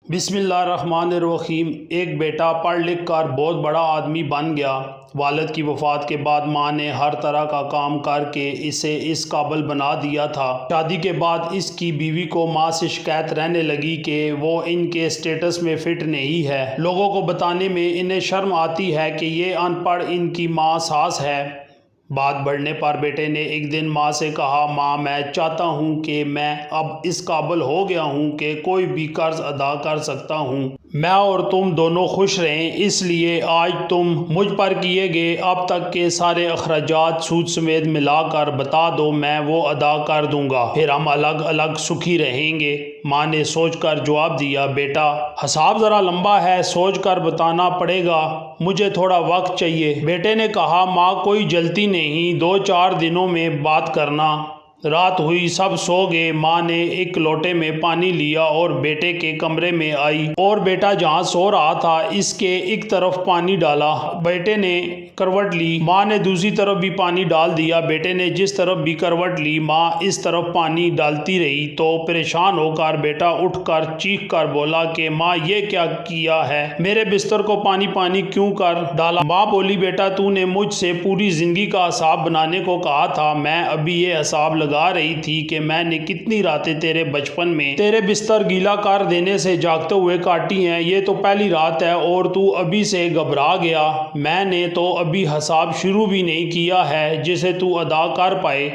बिस्मिल्लाहिर्रहमानिर्रहीम। एक बेटा पढ़ लिख कर बहुत बड़ा आदमी बन गया। वालिद की वफ़ात के बाद माँ ने हर तरह का काम करके इसे इस काबिल बना दिया था। शादी के बाद इसकी बीवी को माँ से शिकायत रहने लगी कि वो इनके स्टेटस में फ़िट नहीं है। लोगों को बताने में इन्हें शर्म आती है कि ये अनपढ़ इनकी माँ सास है। बात बढ़ने पर बेटे ने एक दिन माँ से कहा, माँ मैं चाहता हूँ कि मैं अब इस काबिल हो गया हूँ कि कोई भी कर्ज अदा कर सकता हूँ। मैं और तुम दोनों खुश रहें, इसलिए आज तुम मुझ पर किए गए अब तक के सारे अखराजात सूद समेत मिलाकर बता दो, मैं वो अदा कर दूंगा, फिर हम अलग अलग सुखी रहेंगे। माँ ने सोचकर जवाब दिया, बेटा हिसाब ज़रा लंबा है, सोच कर बताना पड़ेगा, मुझे थोड़ा वक्त चाहिए। बेटे ने कहा, माँ कोई जल्दी नहीं, 2-4 दिनों में बात करना। रात हुई, सब सो गए। माँ ने एक लोटे में पानी लिया और बेटे के कमरे में आई और बेटा जहाँ सो रहा था इसके एक तरफ पानी डाला। बेटे ने करवट ली, माँ ने दूसरी तरफ भी पानी डाल दिया। बेटे ने जिस तरफ भी करवट ली माँ इस तरफ पानी डालती रही। तो परेशान होकर बेटा उठकर चीख कर बोला कि माँ ये क्या किया है, मेरे बिस्तर को पानी पानी क्यों कर डाला। माँ बोली, बेटा तूने मुझसे पूरी जिंदगी का हिसाब बनाने को कहा था, मैं अभी ये हिसाब लगा रही थी कि मैंने कितनी रातें तेरे बचपन में तेरे बिस्तर गीला कर देने से जागते हुए काटी हैं। ये तो पहली रात है और तू अभी से घबरा गया। मैंने तो अभी हिसाब शुरू भी नहीं किया है जिसे तू अदा कर पाए।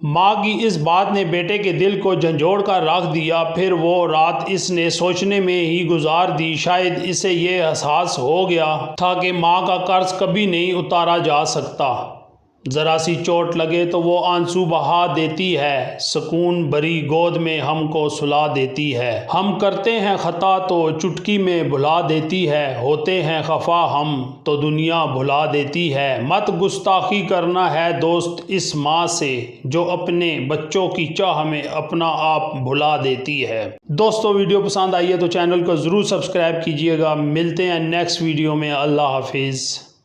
माँ की इस बात ने बेटे के दिल को झंझोड़ कर रख दिया। फिर वो रात इसने सोचने में ही गुजार दी। शायद इसे ये एहसास हो गया था कि माँ का कर्ज कभी नहीं उतारा जा सकता। ज़रा सी चोट लगे तो वो आंसू बहा देती है, सुकून भरी गोद में हमको सुला देती है। हम करते हैं खता तो चुटकी में भुला देती है, होते हैं खफा हम तो दुनिया भुला देती है। मत गुस्ताखी करना है दोस्त इस माँ से, जो अपने बच्चों की चाह में अपना आप भुला देती है। दोस्तों वीडियो पसंद आई है तो चैनल को ज़रूर सब्सक्राइब कीजिएगा। मिलते हैं नेक्स्ट वीडियो में। अल्लाह हाफिज़।